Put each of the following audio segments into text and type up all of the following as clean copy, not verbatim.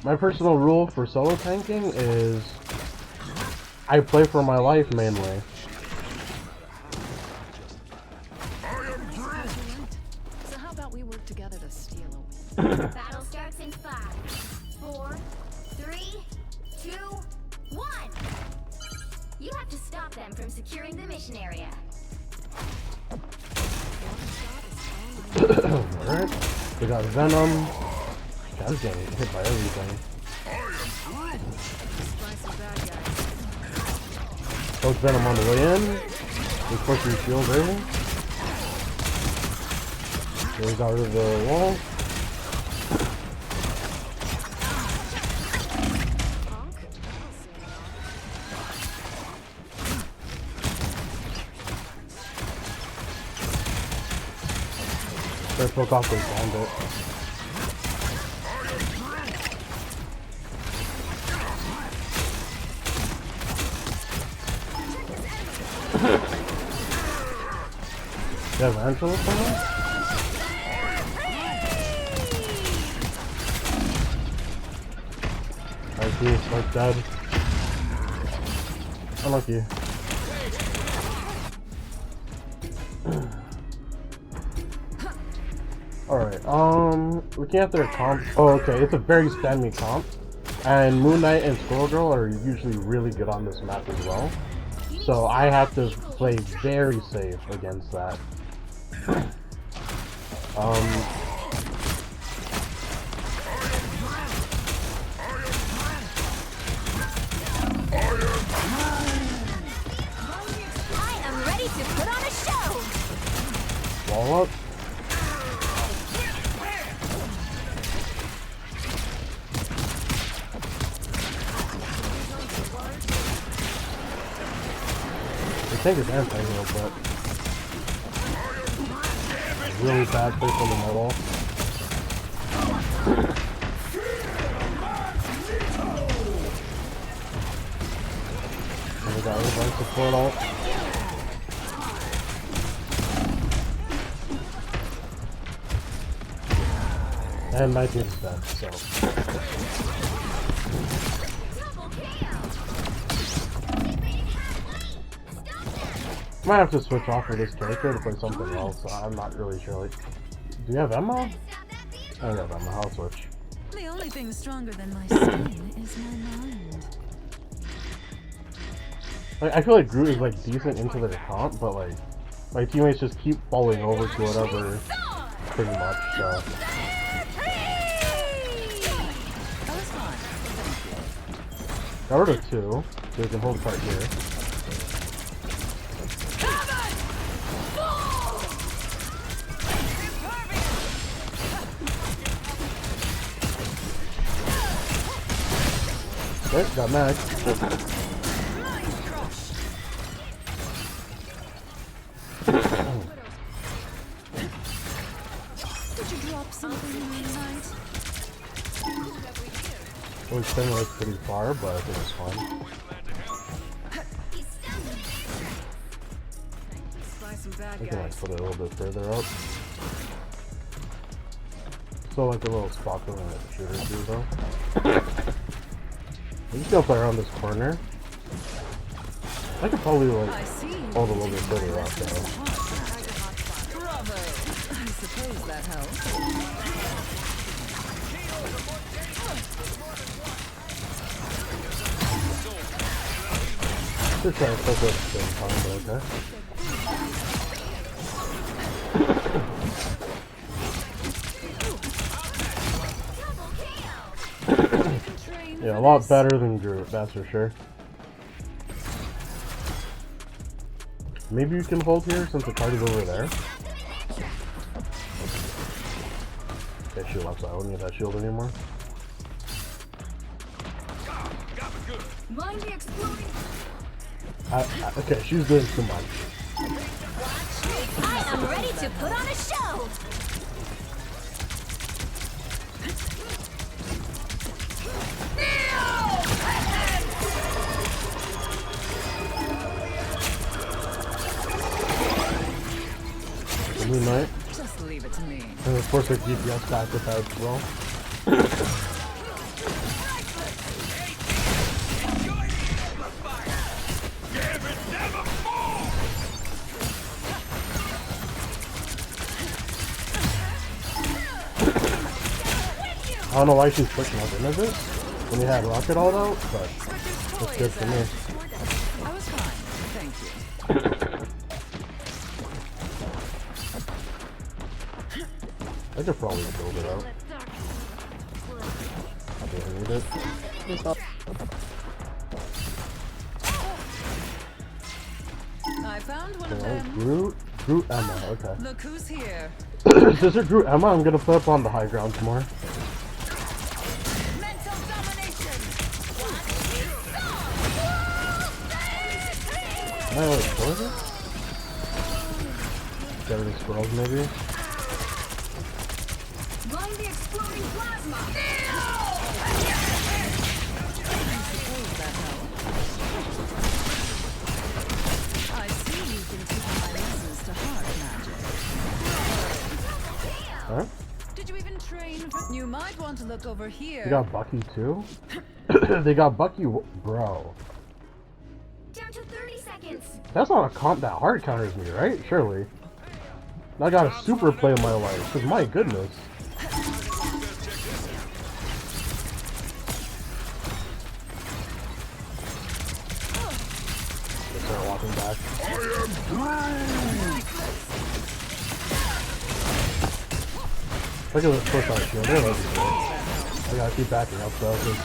My personal rule for solo tanking is I play for my life mainly. So how about we work together to steal a win? Battle starts in 5, 4, 3, 2, 1. You have to stop them from securing the mission area. Alright. We got Venom. God, he's getting hit by everything. Coach Venom on the way in. We push your shield early. Here we got rid of the wall. Let's poke off this bandit. You have Angela somewhere? Alright, he's like dead. Unlucky. Alright, looking at their comp. Oh, okay, it's a very spammy comp. And Moon Knight and Squirrel Girl are usually really good on this map as well. So I have to play very safe against that. I am ready to put on a show. Wall up. The tank is anti-heal, but really bad place in the middle. And we got everybody support ult. And my team's dead, so. Might have to switch off of this character to play something else, so I'm not really sure. Like, do you have ammo? I don't have ammo, I'll switch. The only thing stronger than my skin is my mind. Like, I feel like Groot is like decent into their comp, but like my teammates just keep falling over to whatever, pretty much. So. Got rid of 2, so we can hold part here. Okay, got mag. Did you drop something tonight? Well, it's been like pretty far, but I think it's fine. I can like put it a little bit further up. So like a little spot for the shooter too, though. I'm just gonna play around this corner. I could probably like hold a little bit further up though. Bravo! I suppose that helps. Just trying to focus at the same time, but okay. Yeah, a lot better than Groot, that's for sure. Maybe you can hold here since the party's over there. Okay, she left, so I don't need that shield anymore. Mind the exploding. Okay, she's doing too much. I am ready to put on a show. Moon Knight. Just leave it to me. And of course our DPS back with that as well. I don't know why she's pushing up into this when you had Rocket all out, but it's good for me. I was fine, thank you. I could probably build it out. I don't need it. I found one of Alright, them. Groot Emma, okay. Look who's here. Since they're Groot Emma, I'm gonna put up on the high ground more. Mental domination. Am I like frozen? Get rid of squirrels maybe? Blind the exploding plasma! I see you've been taking my lessons to heart, Magic. Huh? Did you even train for... You might want to look over here. They got Bucky too? They got Bucky, bro. Down to 30 seconds. That's not a comp that hard counters me, right? Surely. I got a super play in my life, cause my goodness. They start walking back. Look at this push on shield. They're looking good. I gotta keep backing up though, cause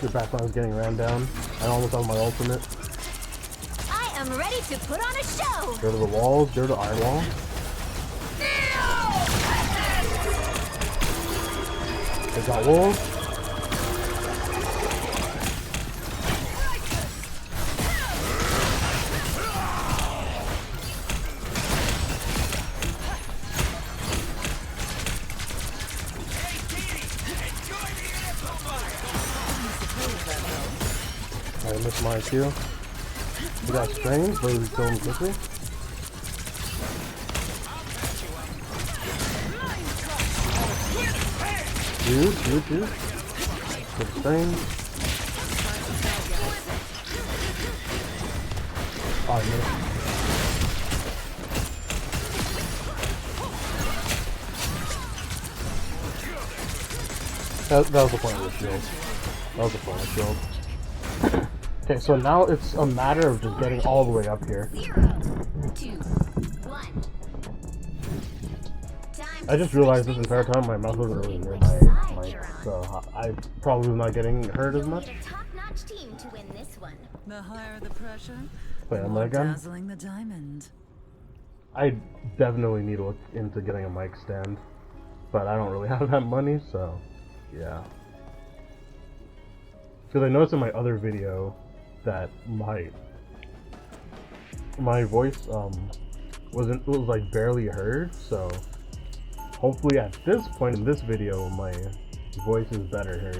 the backline was getting ran down. I almost have my ultimate. I am ready to put on a show. Go to the walls, go to iron wall. They got wolves. I missed mine too. We got strange, but we kill him quickly. Shoot. Good strange. Oh, I missed. That was the point of the shield. That was the point of the shield. Okay, so now it's a matter of just getting all the way up here. 0, 2, 1. I just realized this entire time my mouse wasn't really near my mic, so I probably was not getting hurt as much. A top-notch team to win this one. The higher the pressure, Wait, the am I more again? dazzling the diamond. I definitely need to look into getting a mic stand, but I don't really have that money, so yeah. Because I noticed in my other video that my voice was like barely heard, so hopefully at this point in this video my voice is better heard.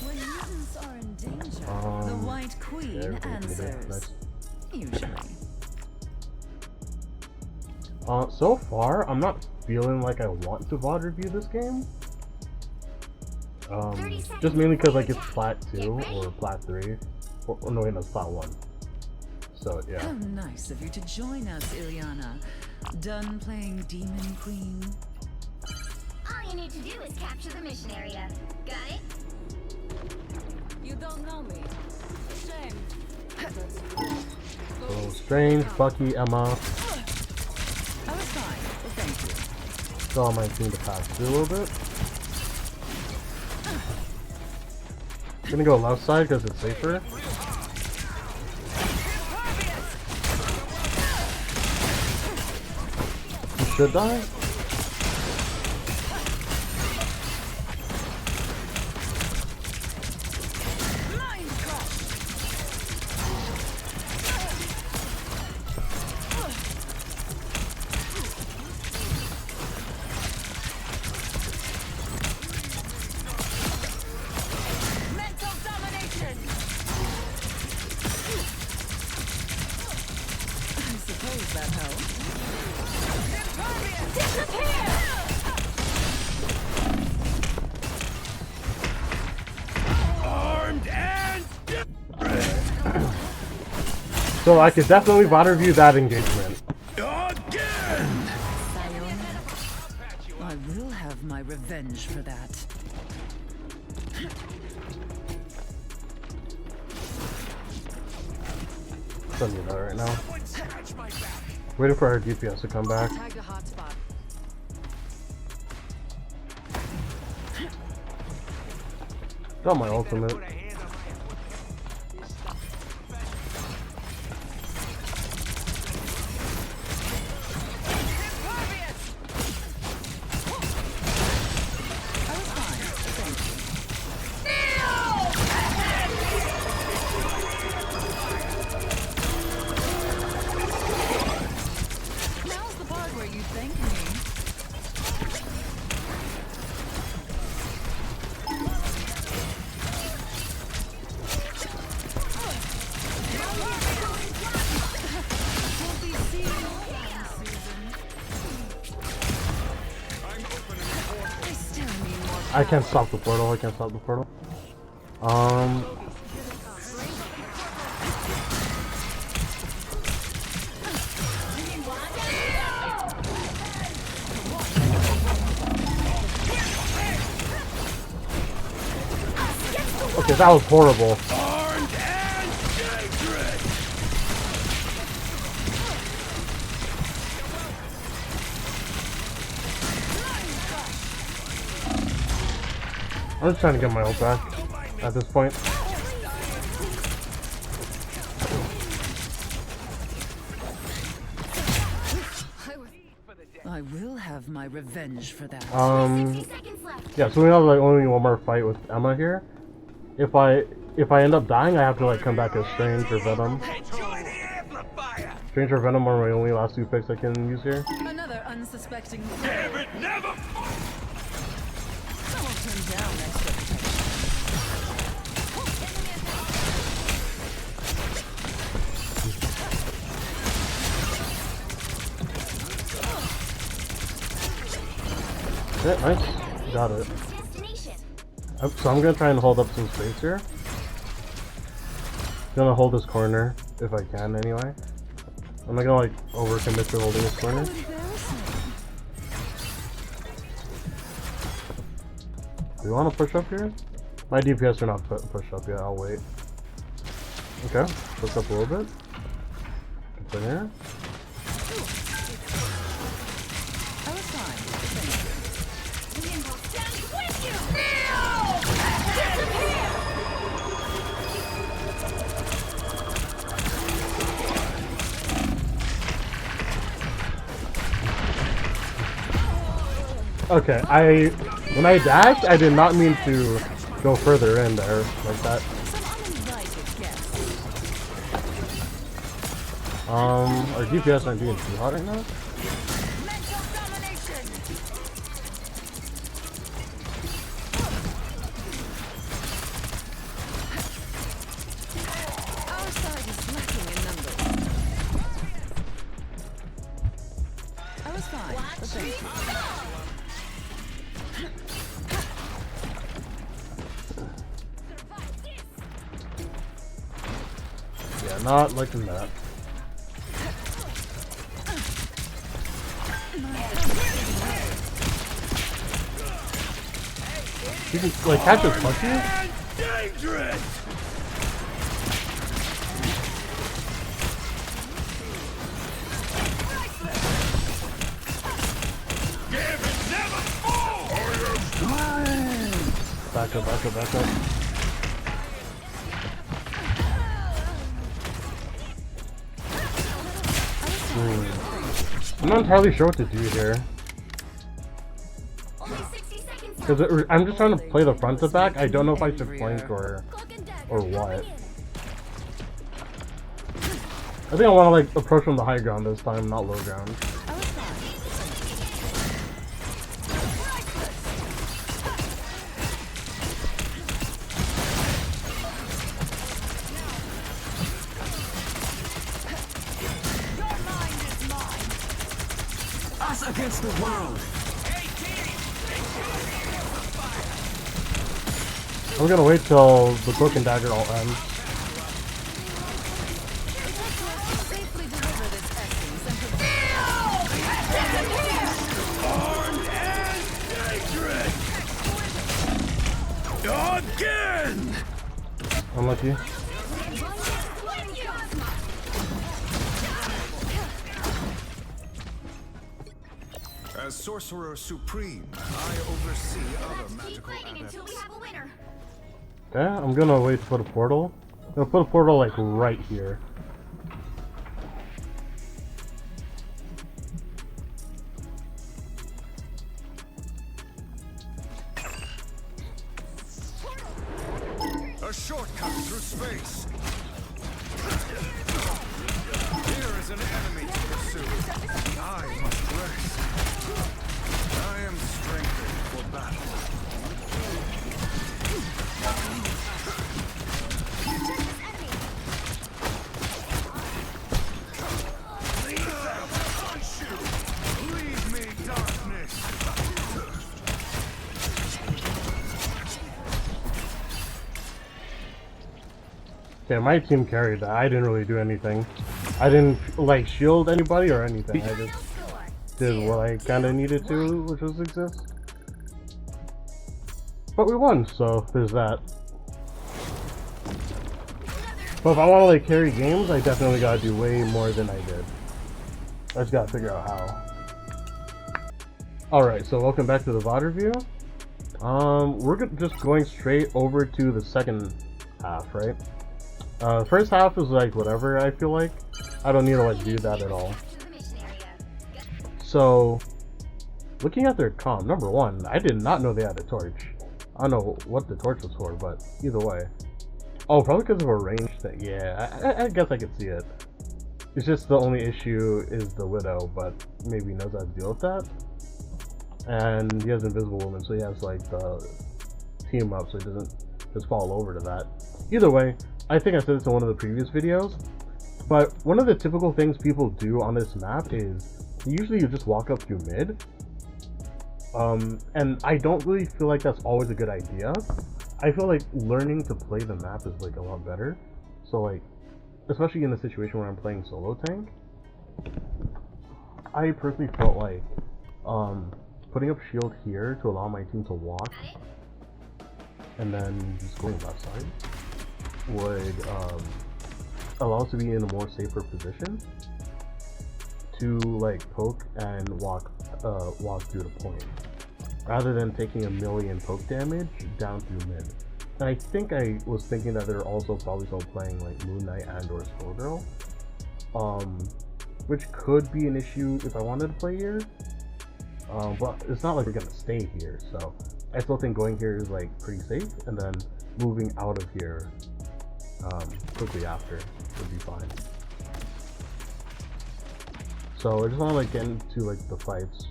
When mutants are in danger, the White Queen yeah, everything's good. answers. Nice. Usually. So far I'm not feeling like I want to VOD review this game. Just mainly because like it's Plat 2 or Plat 3, or no, it's Plat 1. So yeah. How nice of you to join us, Ilyana. Done playing Demon Queen? All you need to do is capture the mission area. Got it? You don't know me. Shame. So Strange, Bucky, Emma. I was fine, well, thank you. Still on my team to pass through a little bit. I'm gonna go left side because it's safer. You should die. Mental domination! I suppose that helps. Disappear! Armed and So I could definitely Vod review that engagement. I will have my revenge for that. Don't need that right now. Waiting for our DPS to come back. Tag a hotspot. Got my ultimate. Now's the part where you thank me. Won't be seen, Susan. I still need more. I can't stop the portal. I can't stop the portal. Okay, that was horrible. I'm just trying to get my ult back at this point. I will have my revenge for that. 60 seconds left. Yeah, so we have like only one more fight with Emma here. If I end up dying, I have to like come back as Strange or Venom. Strange or Venom are my only last two picks I can use here. Another unsuspecting. Damn it, never! Someone turn down extra protection. Yeah, nice. Got it. Destination. So I'm gonna try and hold up some space here. Gonna hold this corner if I can anyway. I'm not gonna like overcommit to holding this corner. Do you want to push up here? My DPS are not pushed up yet. I'll wait. Okay, push up a little bit. Get in here. I was fine. Okay, when I dashed, I did not mean to go further in there like that. Some uninvited guests. Our DPS aren't being too hot right now. Mental domination. Our side is lacking in numbers. I was fine. But thank you. Yeah, not liking that. You can like catch his punches. Dangerous! Damn it, never fall! Back up, back up, back up. I'm not entirely sure what to do here. Only 60 seconds left. Because I'm just trying to play the front to back. I don't know if I should flank or what. I think I want to like approach from the high ground this time, not low ground. I was fine. Us against the world. I'm gonna wait till the Cloak and Dagger all ends. Unlucky. As Sorcerer Supreme, I oversee other magical Until we adepts. have a winner. Okay, I'm gonna wait to put a portal. I'm gonna put a portal like right here. A shortcut through space. Here is an enemy to pursue. I must rest. I am strengthened for battle. Leave me, darkness. Okay, my team carried that. I didn't really do anything. I didn't like shield anybody or anything. I just did what I kind of needed to, which was exist. But we won, so there's that. But if I want to like carry games, I definitely gotta do way more than I did. I just gotta figure out how. Alright, so welcome back to the Vod Review. We're just going straight over to the second half, right? First half is like whatever, I feel like. I don't need to like do that at all. So, looking at their comp, number one, I did not know they had a torch. I don't know what the torch was for, but either way. Oh, probably because of a range thing. Yeah, I guess I could see it. It's just the only issue is the Widow, but maybe he knows how to deal with that. And he has Invisible Woman, so he has like the team up, so he doesn't just fall over to that. Either way, I think I said this in one of the previous videos, but one of the typical things people do on this map is usually you just walk up through mid. And I don't really feel like that's always a good idea. I feel like learning to play the map is like a lot better. So like, especially in a situation where I'm playing solo tank, I personally felt like putting up shield here to allow my team to walk and then just going left side would allow us to be in a more safer position to like poke and walk through the point, rather than taking a million poke damage down through mid. And I think I was thinking that they're also probably still playing like Moon Knight and or Skullgirl, which could be an issue if I wanted to play here. But it's not like we're gonna stay here, so I still think going here is like pretty safe, and then moving out of here quickly after would be fine. So I just want to like get into like the fights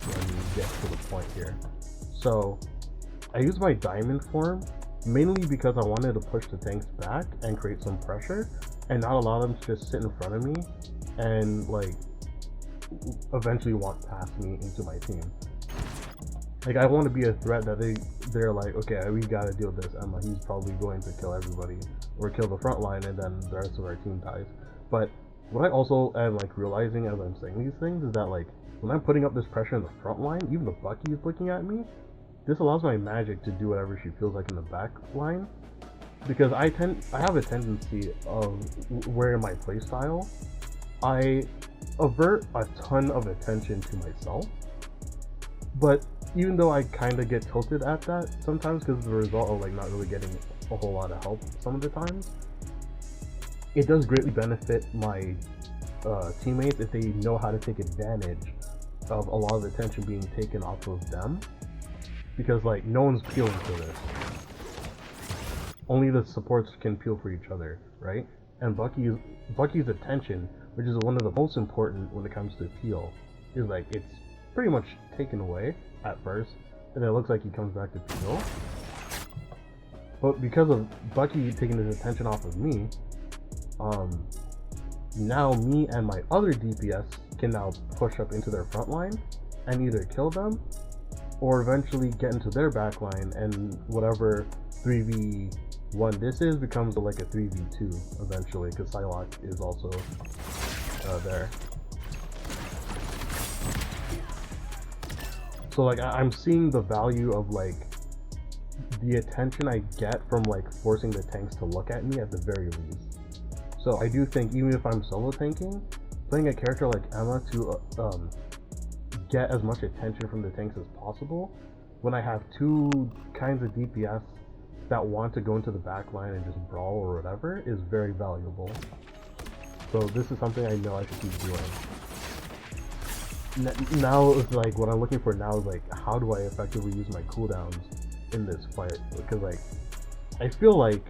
when we get to the point here. So I use my diamond form mainly because I wanted to push the tanks back and create some pressure and not allow them to just sit in front of me and like eventually walk past me into my team. Like I want to be a threat that they're like, okay, we gotta deal with this Emma, he's probably going to kill everybody or kill the front line, and then the rest of our team dies. But what I also am like realizing as I'm saying these things is that like when I'm putting up this pressure in the front line, even if Bucky is looking at me, this allows my magic to do whatever she feels like in the back line, because I have a tendency of where in my playstyle I avert a ton of attention to myself, but even though I kind of get tilted at that sometimes because of the result of like not really getting a whole lot of help some of the times, it does greatly benefit my teammates if they know how to take advantage of a lot of attention being taken off of them, because like no one's peeling for this. Only the supports can peel for each other, right? And Bucky's attention, which is one of the most important when it comes to peel, is like it's pretty much taken away at first, and then it looks like he comes back to peel. But because of Bucky taking his attention off of me, now me and my other DPS can now push up into their front line and either kill them or eventually get into their back line, and whatever 3v1 this is becomes like a 3v2 eventually, because Psylocke is also there. So like I'm seeing the value of like the attention I get from like forcing the tanks to look at me at the very least. So I do think even if I'm solo tanking, playing a character like Emma to get as much attention from the tanks as possible when I have two kinds of DPS that want to go into the back line and just brawl or whatever is very valuable. So this is something I know I should keep doing. Now it's like what I'm looking for now is like how do I effectively use my cooldowns in this fight, because like I feel like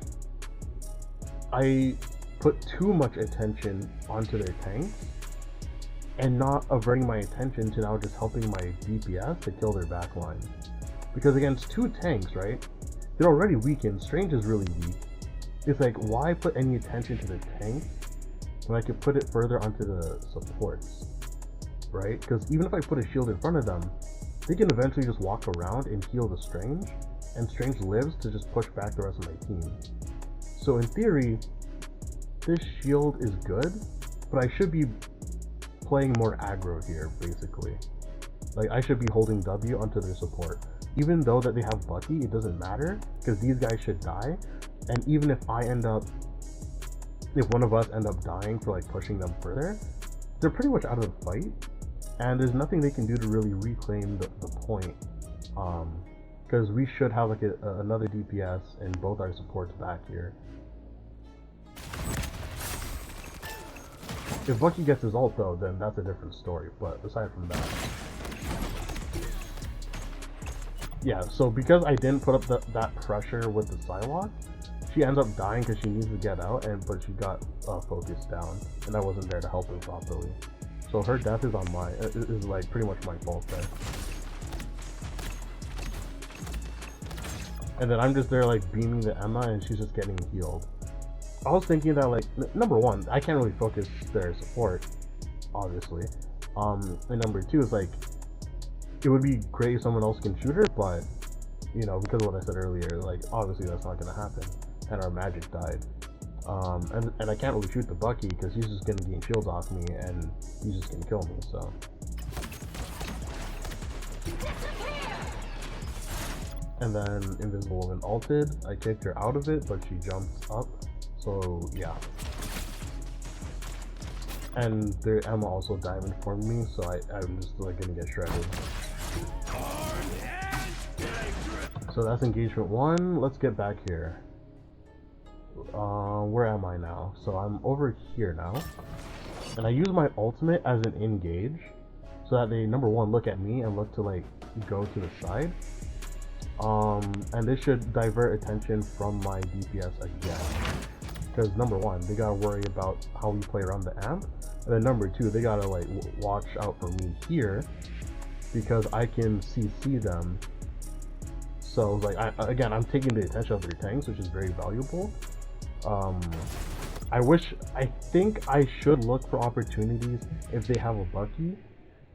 I put too much attention onto their tanks and not averting my attention to now just helping my DPS to kill their backline. Because against two tanks, right, they're already weakened, Strange is really weak. It's like, why put any attention to the tanks when I could put it further onto the supports, right? Because even if I put a shield in front of them, they can eventually just walk around and heal the Strange, and Strange lives to just push back the rest of my team. So in theory, this shield is good, but I should be playing more aggro here, basically. Like, I should be holding W onto their support. Even though that they have Bucky, it doesn't matter, because these guys should die, and even if one of us end up dying for like pushing them further, they're pretty much out of the fight, and there's nothing they can do to really reclaim the point. Because we should have like another DPS and both our supports back here. If Bucky gets his ult though, then that's a different story, but aside from that. Yeah, so because I didn't put up that pressure with the Psylocke, she ends up dying because she needs to get out, but she got focused down, and I wasn't there to help her properly. So her death is on is like pretty much my fault there. And then I'm just there like beaming the Emma, and she's just getting healed. I was thinking that like, number one, I can't really focus their support, obviously. And number two is like, it would be great if someone else can shoot her, but, you know, because of what I said earlier, like, obviously that's not going to happen. And our magic died. And I can't really shoot the Bucky, because he's just going to gain shields off me, and he's just going to kill me, so. And then Invisible Woman ulted, I kicked her out of it, but she jumps up, so yeah. And their Emma also diamond formed me, so I'm just like gonna get shredded. So that's engagement 1. Let's get back here. Where am I now? So I'm over here now, and I use my ultimate as an engage, so that they, number one, look at me and look to like go to the side. And this should divert attention from my DPS again, because number one, they gotta worry about how we play around the amp, and then number two, they gotta like watch out for me here, because I can CC them. So like, again, I'm taking the attention of their tanks, which is very valuable. I think I should look for opportunities if they have a Bucky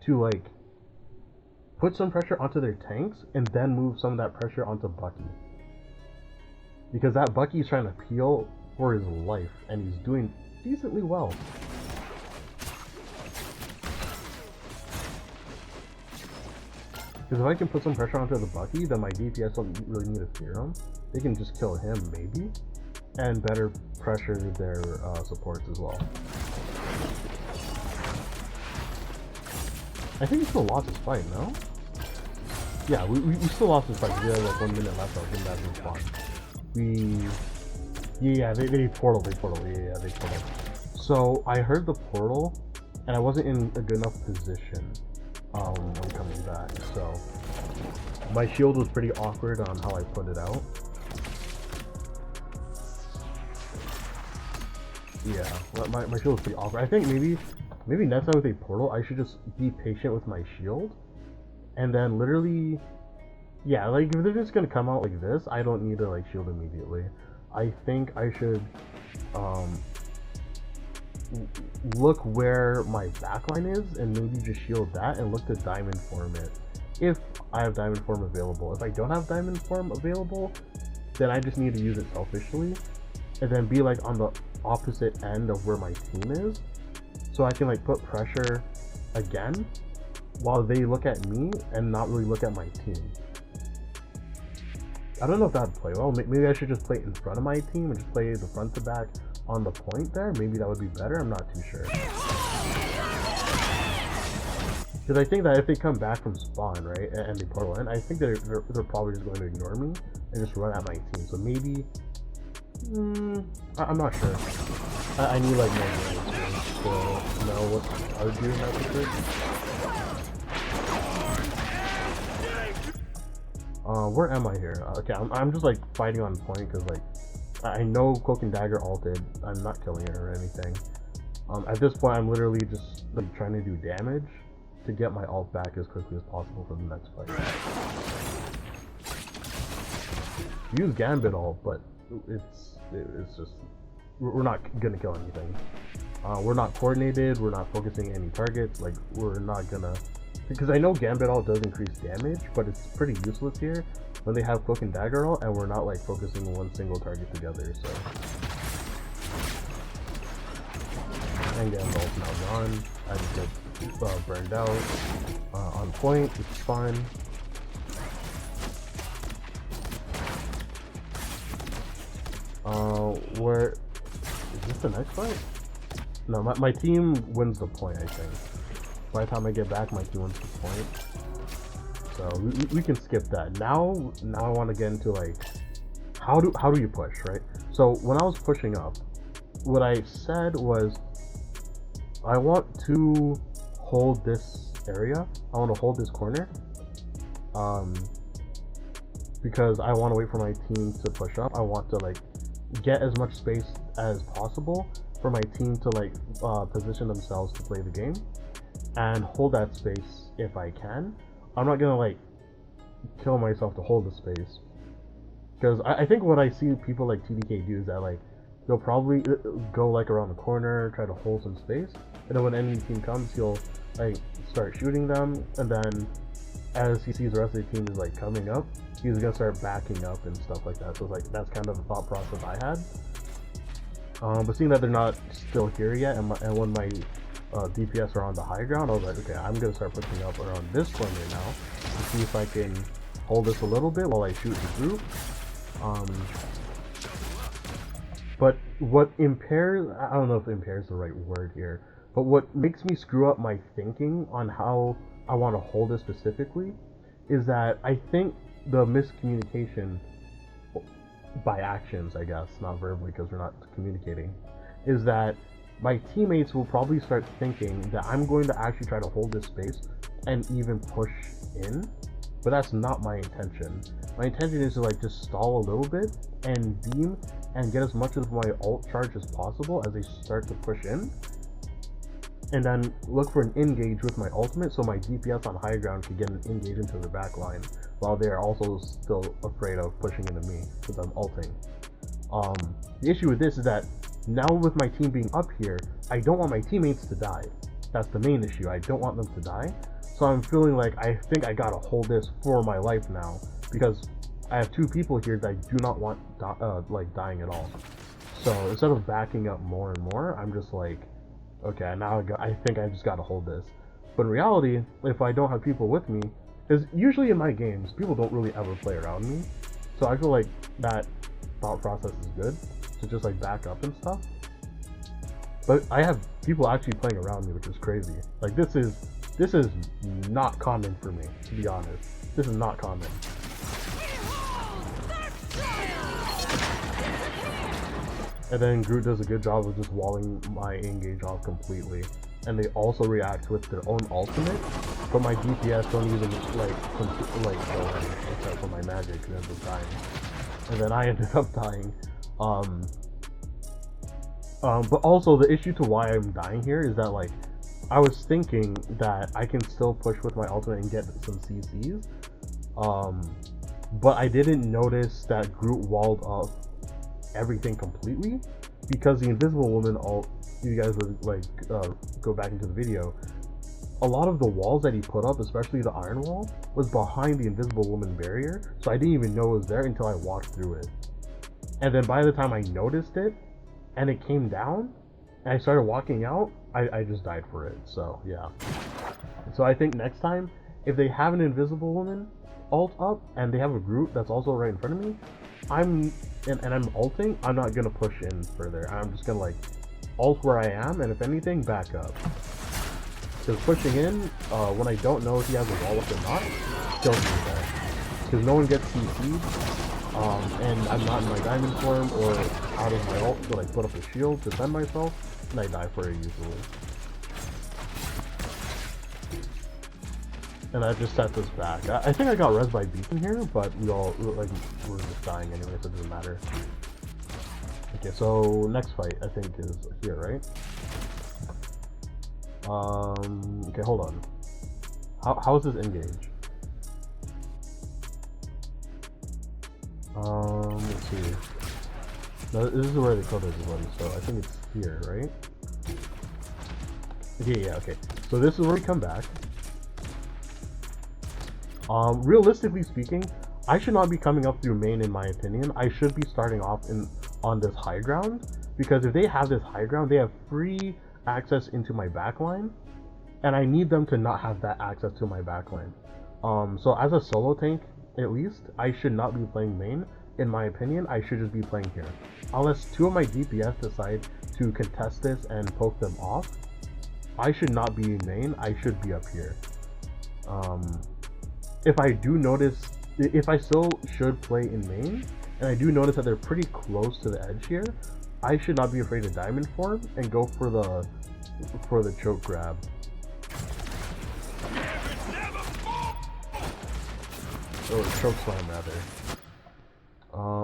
to like put some pressure onto their tanks and then move some of that pressure onto Bucky, because that Bucky is trying to peel for his life and he's doing decently well. Because if I can put some pressure onto the Bucky, then my DPS don't really need to fear him. They can just kill him, maybe, and better pressure their supports as well. I think we still lost this fight, no? Yeah, we still lost this fight. We had like 1 minute left. I think that was fun. Yeah, they portal. Yeah, they portal. So I heard the portal, and I wasn't in a good enough position when coming back. So my shield was pretty awkward on how I put it out. Yeah, my shield was pretty awkward. I think maybe next time with a portal, I should just be patient with my shield, and then literally, yeah, like if they're just gonna come out like this, I don't need to like shield immediately. I think I should look where my backline is and maybe just shield that and look to diamond form it if I have diamond form available. If I don't have diamond form available, then I just need to use it selfishly and then be like on the opposite end of where my team is, so I can like put pressure again while they look at me and not really look at my team. I don't know if that'd play well. Maybe I should just play in front of my team and just play the front to back on the point there. Maybe that would be better. I'm not too sure. Because I think that if they come back from spawn, right, and they portal in, I think they're probably just going to ignore me and just run at my team. So maybe, I'm not sure. I need like more minutes to know what I would do in that situation. Where am I here? Okay, I'm just like fighting on point because like I know Cloak and Dagger ulted. I'm not killing it or anything. At this point, I'm literally just like trying to do damage to get my ult back as quickly as possible for the next fight. Use Gambit ult, but it's just we're not gonna kill anything. We're not coordinated. We're not focusing any targets. Like we're not gonna, because I know Gambit ult does increase damage, but it's pretty useless here when they have Cloak and Dagger ult and we're not like focusing one single target together. So. And Gambit ult's now gone. I just get burned out. On point, it's fine. Where is this the next fight? No, my team wins the point, I think. By the time I get back, my team wins the point. So we can skip that. Now I want to get into like how do you push, right? So when I was pushing up, what I said was I want to hold this area. I want to hold this corner. Because I want to wait for my team to push up. I want to like get as much space as possible for my team to like position themselves to play the game and hold that space if I can. I'm not gonna like kill myself to hold the space, because I think what I see people like TDK do is that like they'll probably go like around the corner, try to hold some space, and then when enemy team comes, he'll like start shooting them, and then as he sees the rest of the team is like coming up, he's gonna start backing up and stuff like that. So like that's kind of the thought process I had. But seeing that they're not still here yet, and when my DPS are on the high ground, I was like, okay, I'm gonna start pushing up around this corner now to see if I can hold this a little bit while I shoot the group. But what impairs, I don't know if impairs is the right word here, but what makes me screw up my thinking on how I want to hold it specifically is that I think the miscommunication by actions, I guess, not verbally because we're not communicating, is that my teammates will probably start thinking that I'm going to actually try to hold this space and even push in, but that's not my intention. My intention is to like just stall a little bit and beam and get as much of my ult charge as possible as they start to push in, and then look for an engage with my ultimate so my DPS on high ground can get an engage into their back line while they're also still afraid of pushing into me because I'm ulting. The issue with this is that now with my team being up here, I don't want my teammates to die. That's the main issue. I don't want them to die. So I'm feeling like I think I gotta hold this for my life now, because I have two people here that I do not want like dying at all. So instead of backing up more and more, I'm just like, okay, now I think I just gotta hold this. But in reality, if I don't have people with me, because usually in my games, people don't really ever play around me. So I feel like that thought process is good to just like back up and stuff. But I have people actually playing around me, which is crazy. Like this is not common for me, to be honest. This is not common. And then Groot does a good job of just walling my engage off completely. And they also react with their own ultimate, but my DPS don't even like go in, except for my magic, and ends up dying. And then I ended up dying. But also the issue to why I'm dying here is that like I was thinking that I can still push with my ultimate and get some CCs, but I didn't notice that Groot walled up everything completely, because the Invisible Woman ult, you guys would like go back into the video, a lot of the walls that he put up, especially the iron wall, was behind the Invisible Woman barrier, so I didn't even know it was there until I walked through it. And then by the time I noticed it and it came down and I started walking out, I just died for it. So yeah, so I think next time if they have an Invisible Woman ult up and they have a group that's also right in front of me, I'm ulting, I'm not gonna push in further. I'm just gonna like ult where I am, and if anything, back up. Because pushing in, when I don't know if he has a wall up or not, kills me there. Because no one gets CC'd, and I'm not in my diamond form or out of my ult to like put up a shield to defend myself, and I die for it usually. And I just set this back. I think I got res by beacon here, but we're just dying anyway, so it doesn't matter. Okay, so next fight I think is here, right? Okay, hold on. How is this engage? Let's see. No, this is where they killed everybody, so I think it's here, right? Yeah, okay. So this is where we come back. Realistically speaking, I should not be coming up through main in my opinion. I should be starting off on this high ground, because if they have this high ground, they have free access into my backline, and I need them to not have that access to my backline. So as a solo tank, at least, I should not be playing main. In my opinion, I should just be playing here. Unless two of my DPS decide to contest this and poke them off, I should not be in main, I should be up here. If I do notice, if I still should play in main, and I do notice that they're pretty close to the edge here, I should not be afraid to diamond form and go for the choke grab. Or choke slam rather.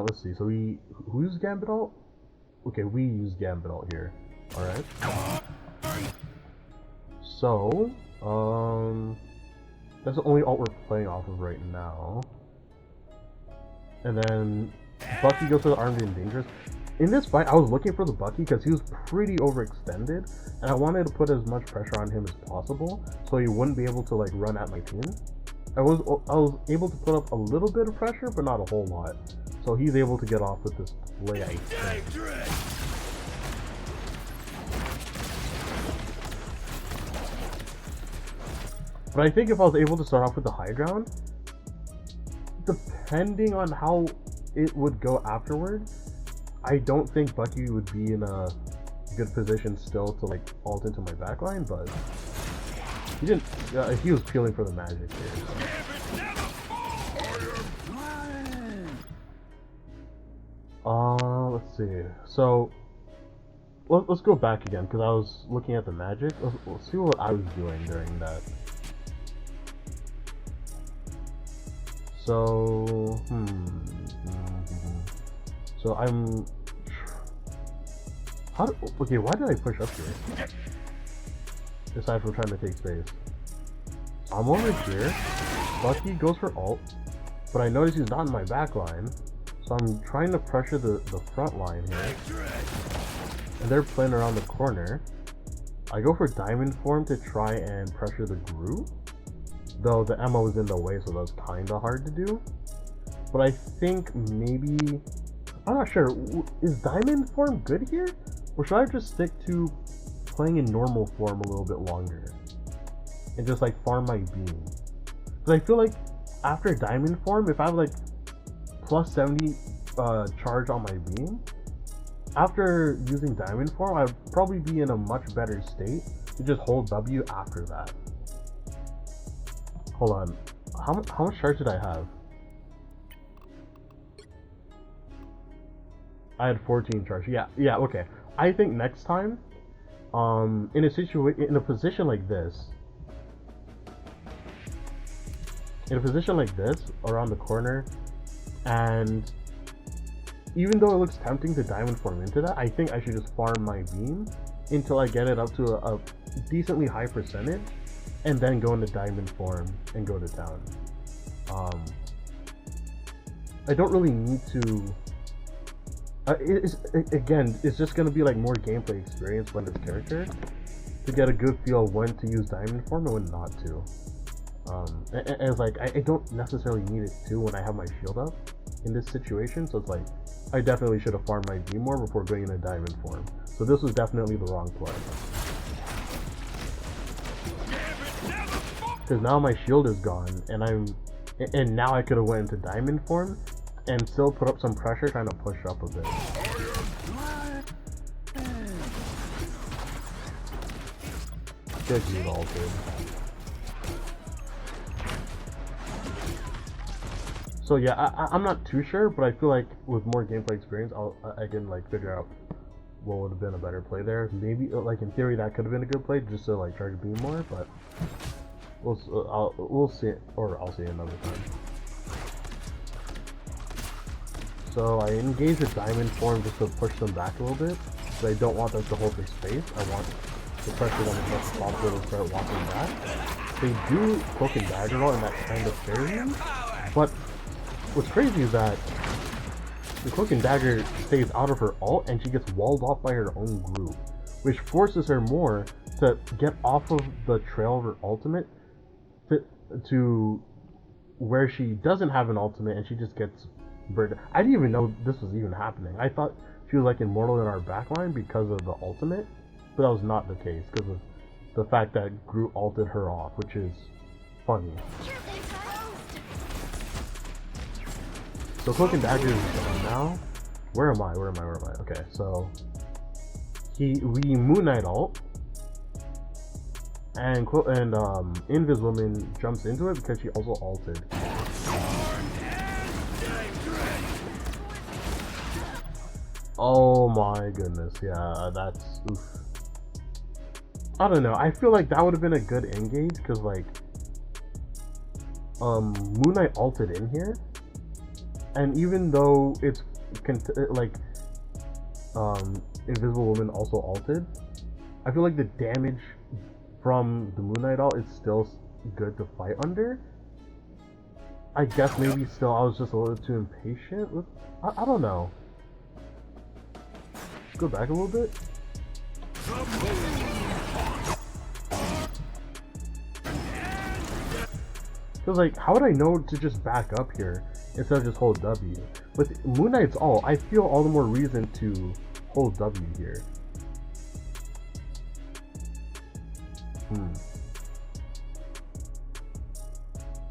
Let's see, so who used Gambit ult? Okay, we use Gambit ult here. Alright. So, that's the only ult we're playing off of right now. And then Bucky goes for the armed and dangerous. In this fight, I was looking for the Bucky because he was pretty overextended, and I wanted to put as much pressure on him as possible so he wouldn't be able to like run at my team. I was able to put up a little bit of pressure, but not a whole lot. So he's able to get off with this play, I think. But I think if I was able to start off with the high ground, depending on how it would go afterward, I don't think Bucky would be in a good position still to like ult into my backline, but he didn't. He was peeling for the magic here. So. Let's see. So let's go back again because I was looking at the magic. Let's see what I was doing during that. So, so I'm. Okay, why did I push up here? Aside from trying to take space. I'm over here. Bucky goes for ult, but I notice he's not in my back line, so I'm trying to pressure the front line here. And they're playing around the corner. I go for diamond form to try and pressure the group. Though the ammo was in the way, so that's kinda hard to do. But I think maybe... I'm not sure. Is diamond form good here? Or should I just stick to playing in normal form a little bit longer? And just like farm my beam? Because I feel like after diamond form, if I have like plus 70 charge on my beam, after using diamond form, I'd probably be in a much better state to just hold W after that. Hold on, how much charge did I have? I had 14 charge. Yeah, okay. I think next time, in a position like this, around the corner, and even though it looks tempting to diamond form into that, I think I should just farm my beam until I get it up to a decently high percentage, and then go into diamond form and go to town. I don't really need to. It's just gonna be like more gameplay experience when this character to get a good feel of when to use diamond form and when not to. And it's like I don't necessarily need it to when I have my shield up in this situation. So it's like I definitely should have farmed my beam more before going into diamond form. So this was definitely the wrong play. Because now my shield is gone, and I'm And now I could have went into diamond form and still put up some pressure trying to push up a bit. Good dude, altered. So yeah, I'm not too sure, but I feel like with more gameplay experience, I can like figure out what would have been a better play there. Maybe like in theory that could have been a good play just to like try to beam more, but we'll see, or I'll see it another time. So I engage the diamond form just to push them back a little bit, but I don't want them to hold their space. I want the pressure them to stop them and start walking back. They do cloak and dagger roll, and that kind of scares me. But what's crazy is that the cloak and dagger stays out of her ult, and she gets walled off by her own group, which forces her more to get off of the trail of her ultimate to where she doesn't have an ultimate, and she just gets burned. I didn't even know this was even happening. I thought she was like immortal in our backline because of the ultimate, but that was not the case because of the fact that Groot ulted her off, which is funny. So cloak and dagger is done now. Where am I? Okay, so we Moon Knight ult, and Invis Woman jumps into it because she also ulted. Oh my goodness, yeah, that's oof. I don't know. I feel like that would have been a good engage because like Moon Knight ulted in here. And even though it's like Invisible Woman also ulted, I feel like the damage from the Moon Knight ult is still good to fight under. I guess maybe still I was just a little too impatient with. I don't know. Let's go back a little bit. Cause like, how would I know to just back up here instead of just hold W? With Moon Knight's ult, I feel all the more reason to hold W here.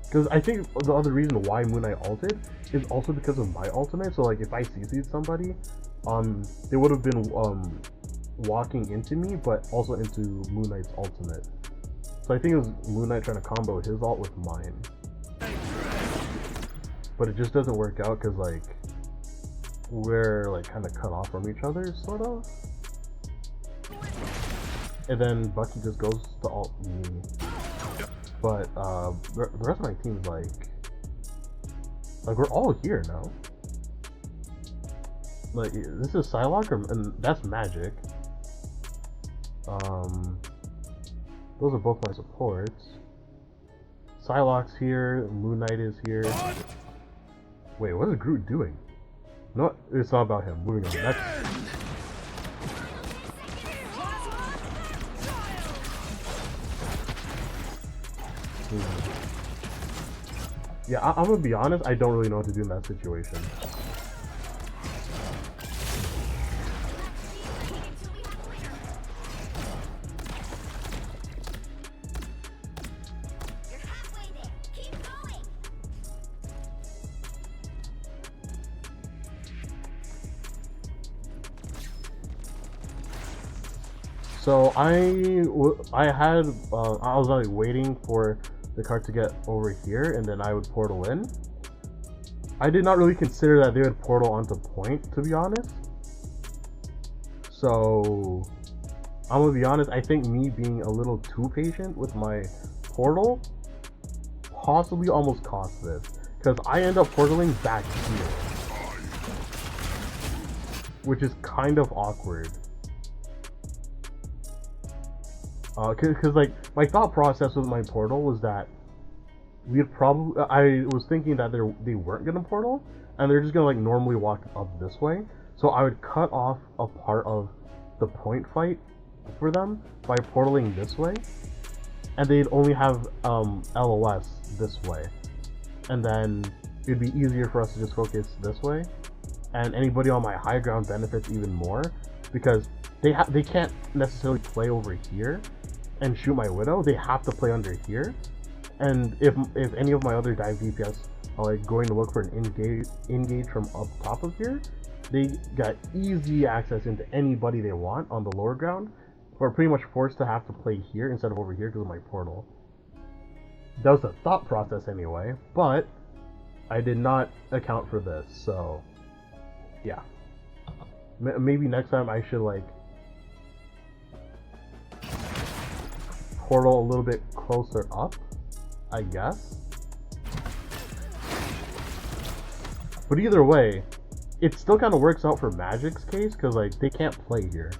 Because I think the other reason why Moon Knight ulted is also because of my ultimate. So like, if I CC'd somebody, they would have been walking into me, but also into Moon Knight's ultimate. So I think it was Moon Knight trying to combo his ult with mine. But it just doesn't work out because like we're like kind of cut off from each other, sort of. And then Bucky just goes to ult me. But the rest of my team's like we're all here now. Like this is Psylocke, and that's Magic. Those are both my supports. Psylocke's here, Moon Knight is here. Wait, what is Groot doing? No, it's not about him. Moving on. Next. Yeah, I'm gonna be honest, I don't really know what to do in that situation. So I was like waiting for the card to get over here, and then I would portal in. I did not really consider that they would portal onto point, to be honest. So I'm gonna be honest, I think me being a little too patient with my portal possibly almost cost this, because I end up portaling back here, which is kind of awkward. Cause like my thought process with my portal was that I was thinking that they weren't gonna portal, and they're just gonna like normally walk up this way. So I would cut off a part of the point fight for them by portaling this way, and they'd only have LOS this way, and then it'd be easier for us to just focus this way, and anybody on my high ground benefits even more because they can't necessarily play over here and shoot my Widow. They have to play under here, And if any of my other dive DPS are like going to look for an engage from up top of here, they got easy access into anybody they want on the lower ground. We're pretty much forced to have to play here instead of over here because of my portal. That was the thought process anyway, but I did not account for this, so yeah. Maybe next time I should like portal a little bit closer up, I guess. But either way, it still kind of works out for Magic's case because like they can't play here.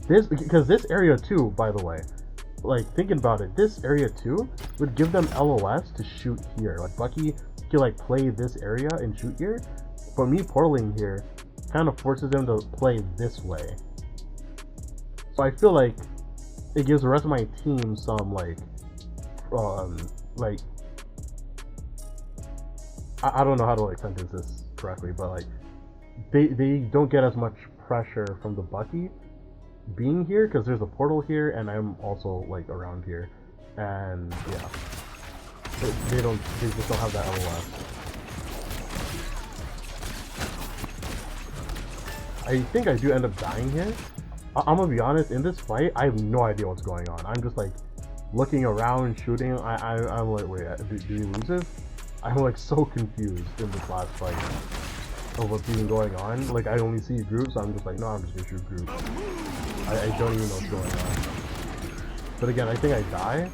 Because this area too, by the way, like thinking about it, this area too would give them LOS to shoot here. Like Bucky can like play this area and shoot here, but me portaling here kind of forces them to play this way. So I feel like it gives the rest of my team some like I don't know how to like sentence this correctly, but like they don't get as much pressure from the Bucky being here because there's a portal here and I'm also like around here, and yeah, they just don't have that LOS. I think I do end up dying here. I'm gonna be honest, in this fight I have no idea what's going on. I'm just like looking around, shooting. I'm like, wait, do we lose this? I'm like so confused in this last fight of what's even going on. Like I only see Groot, so I'm just like, no, I'm just gonna shoot Groot. I don't even know what's going on. But again, I think I die,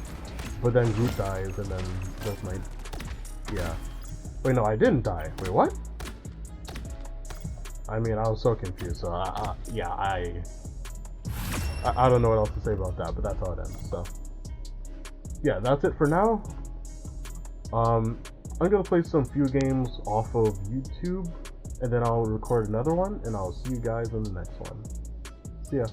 but then Groot dies, and then that's my, yeah. Wait, no, I didn't die. Wait, what? I mean, I was so confused. So yeah, I don't know what else to say about that, but that's how it ends. So yeah, that's it for now. I'm gonna play some few games off of YouTube, and then I'll record another one, and I'll see you guys in the next one. See ya.